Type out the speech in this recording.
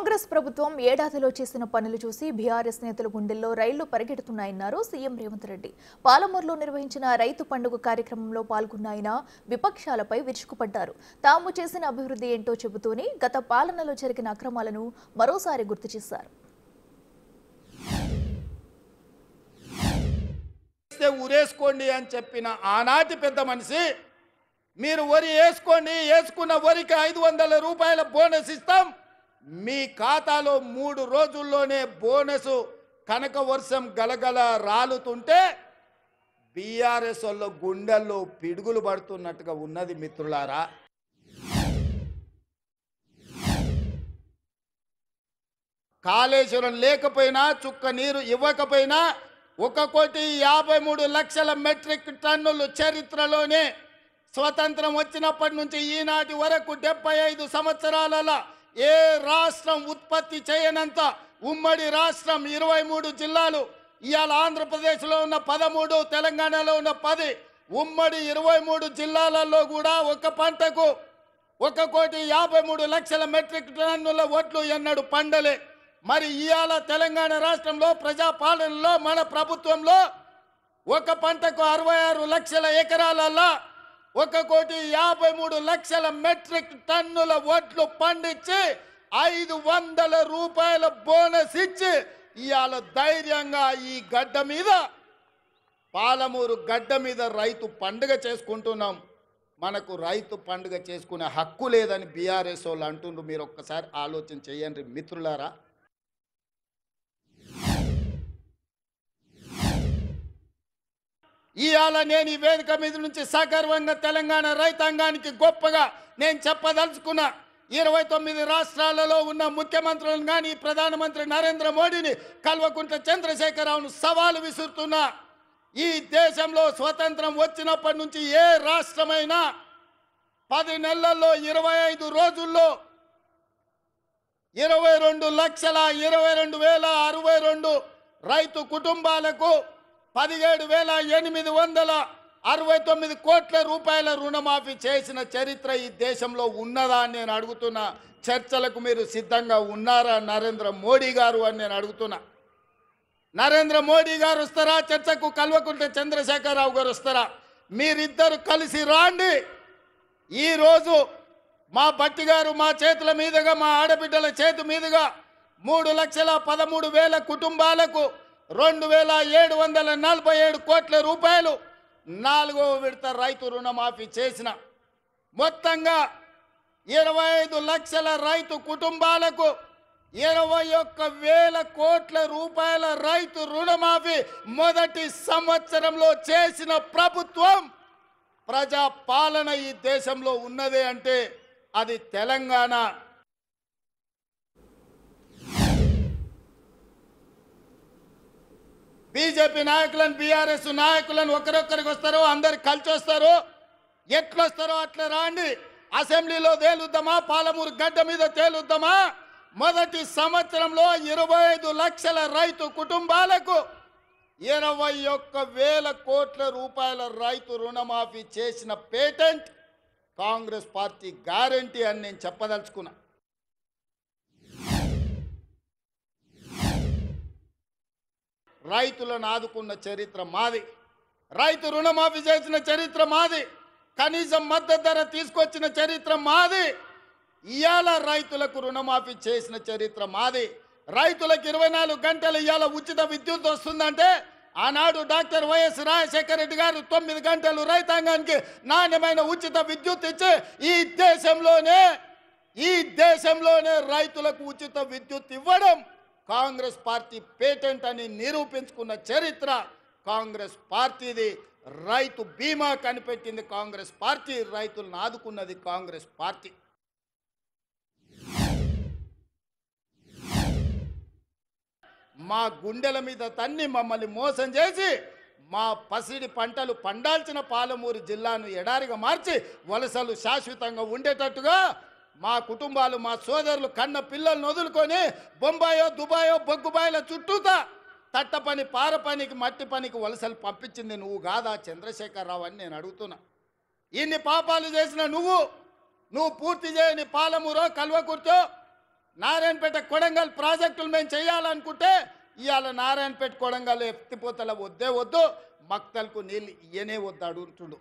కాంగ్రెస్ ప్రభుత్వం ఏడాదిలో చేసిన పనులు చూసి బీఆర్ఎస్ నేతల గుండెల్లో రైళ్లు పరిగెడుతున్నాయన్నారు సీఎం రేవంత్ రెడ్డి. పాలమూరులో నిర్వహించిన రైతు పండుగ కార్యక్రమంలో పాల్గొన్న ఆయన విపక్షాలపై విరుచుకుపడ్డారు. తాము చేసిన అభివృద్ధి ఏంటో చెబుతూనే గత పాలనలో జరిగిన అక్రమాలను మరోసారి గుర్తు చేశారు. ఊరేసుకోండి అని చెప్పిన ఆనాటి పెద్ద మనిషి మీరు వరి వేసుకోండి, వేసుకున్న వరికి 500 రూపాయల బోనస్ ఇస్తాం, మీ ఖాతాలో 3 రోజుల్లోనే బోనస్ కనక వర్షం గలగల రాలుతుంటే బీఆర్ఎస్ వాళ్ళ గుండెల్లో పిడుగులు పడుతున్నట్టుగా ఉన్నది మిత్రులారా. కాళేశ్వరం లేకపోయినా చుక్క నీరు ఇవ్వకపోయినా 1,53,00,000 మెట్రిక్ టన్నులు చరిత్రలోనే స్వతంత్రం వచ్చినప్పటి నుంచి ఈనాటి వరకు 75 సంవత్సరాలలో ఏ రాష్ట్రం ఉత్పత్తి చేయనంత ఉమ్మడి రాష్ట్రం 23 జిల్లాలు. ఇవాళ ఆంధ్రప్రదేశ్లో ఉన్న 13, తెలంగాణలో ఉన్న 10, ఉమ్మడి 23 జిల్లాలలో కూడా ఒక పంటకు 1,53,00,000 మెట్రిక్ టన్నుల వడ్లు ఎన్నడు పండలే. మరి ఇవాళ తెలంగాణ రాష్ట్రంలో ప్రజాపాలనలో మన ప్రభుత్వంలో ఒక పంటకు 66 లక్షల ఎకరాలలో 1,53,00,000 మెట్రిక్ టన్నుల వడ్లు పండించి 500 రూపాయల బోనస్ ఇచ్చి ఇవాళ ధైర్యంగా ఈ గడ్డ మీద, పాలమూరు గడ్డ మీద రైతు పండుగ చేసుకుంటున్నాం. మనకు రైతు పండుగ చేసుకునే హక్కు లేదని బీఆర్ఎస్ వాళ్ళు అంటుండ్రు. మీరు ఒక్కసారి ఆలోచన చేయండి మిత్రులారా. ఇవాళ నేను ఈ వేదిక మీద నుంచి సగర్వంగా తెలంగాణ రైతాంగానికి గొప్పగా నేను చెప్పదలుచుకున్నా. 29 రాష్ట్రాలలో ఉన్న ముఖ్యమంత్రులను కానీ ప్రధానమంత్రి నరేంద్ర మోడీని, కల్వకుంట్ల చంద్రశేఖరరావును సవాలు విసురుతున్నా. ఈ దేశంలో స్వతంత్రం వచ్చినప్పటి నుంచి ఏ రాష్ట్రమైనా 10 నెలల్లో 25 రోజుల్లో 22,22,062 రైతు కుటుంబాలకు 17,869 కోట్ల రూపాయల రుణమాఫీ చేసిన చరిత్ర ఈ దేశంలో ఉన్నదా అని నేను అడుగుతున్నా. చర్చలకు మీరు సిద్ధంగా ఉన్నారా నరేంద్ర మోడీ గారు అని నేను అడుగుతున్నా. నరేంద్ర మోడీ గారు వస్తారా చర్చకు? కల్వకుంట్ల చంద్రశేఖరరావు గారు వస్తారా? మీరిద్దరు కలిసి రాండి. ఈరోజు మా బట్టి గారు మా చేతుల మీదుగా, మా ఆడబిడ్డల చేతి మీదుగా 3,13,000 కుటుంబాలకు 2,747 కోట్ల రూపాయలు 4వ విడత రైతు రుణమాఫీ చేసిన, మొత్తంగా 25 లక్షల రైతు కుటుంబాలకు 21,000 కోట్ల రూపాయల రైతు రుణమాఫీ మొదటి సంవత్సరంలో చేసిన ప్రభుత్వం, ప్రజా పాలన ఈ దేశంలో ఉన్నదే అంటే అది తెలంగాణ. బీజేపీ నాయకులను, బీఆర్ఎస్ నాయకులను ఒకరొక్కరికి వస్తారో అందరు కలిసి వస్తారో, ఎట్లొస్తారో అట్లా రాండి. అసెంబ్లీలో తేలుద్దామా, పాలమూరు గడ్డ మీద తేలుద్దామా? మొదటి సంవత్సరంలో 25 లక్షల రైతు కుటుంబాలకు 21,000 కోట్ల రూపాయల రైతు రుణమాఫీ చేసిన పేటెంట్ కాంగ్రెస్ పార్టీ గ్యారంటీ అని నేను చెప్పదలుచుకున్నా. రైతులను ఆదుకున్న చరిత్ర మాది, రైతు రుణమాఫీ చేసిన చరిత్ర మాది, కనీసం మద్దతు ధర తీసుకొచ్చిన చరిత్ర మాది, ఇవాళ రైతులకు రుణమాఫీ చేసిన చరిత్ర మాది. రైతులకు 24 గంటలు ఇవాళ ఉచిత విద్యుత్ వస్తుందంటే ఆనాడు డాక్టర్ వైఎస్ రాజశేఖర రెడ్డి గారు 9 గంటలు రైతాంగానికి నాణ్యమైన ఉచిత విద్యుత్ ఇచ్చి ఈ దేశంలోనే రైతులకు ఉచిత విద్యుత్ ఇవ్వడం కాంగ్రెస్ పార్టీ పేటెంట్ అని నిరూపించుకున్న చరిత్ర కాంగ్రెస్ పార్టీది. రైతు బీమా కనిపెట్టింది కాంగ్రెస్ పార్టీ, రైతులను ఆదుకున్నది కాంగ్రెస్ పార్టీ. మా గుండెల మీద తన్ని మమ్మల్ని మోసం చేసి మా పసిడి పంటలు పండాల్సిన పాలమూరు జిల్లాను ఎడారిగా మార్చి వలసలు శాశ్వతంగా ఉండేటట్టుగా మా కుటుంబాలు, మా సోదరులు కన్న పిల్లలను వదులుకొని బొంబాయో, దుబాయో, బొగ్గుబాయిల చుట్టూతా తట్ట పని, పార పనికి, మట్టి పనికి వలసలు పంపించింది నువ్వు కాదా చంద్రశేఖరరావు అని నేను అడుగుతున్నా. ఇన్ని పాపాలు చేసిన నువ్వు పూర్తి చేయని పాలమూరో, కల్వకుర్తో నారాయణపేట కొడంగల్ ప్రాజెక్టులు మేము చేయాలనుకుంటే ఇవాళ నారాయణపేట కొడంగల్ ఎత్తిపోతల వద్దే వద్దు, మక్తల్కు నీళ్ళు ఇయ్యనే వద్దు అడుగుతుండు.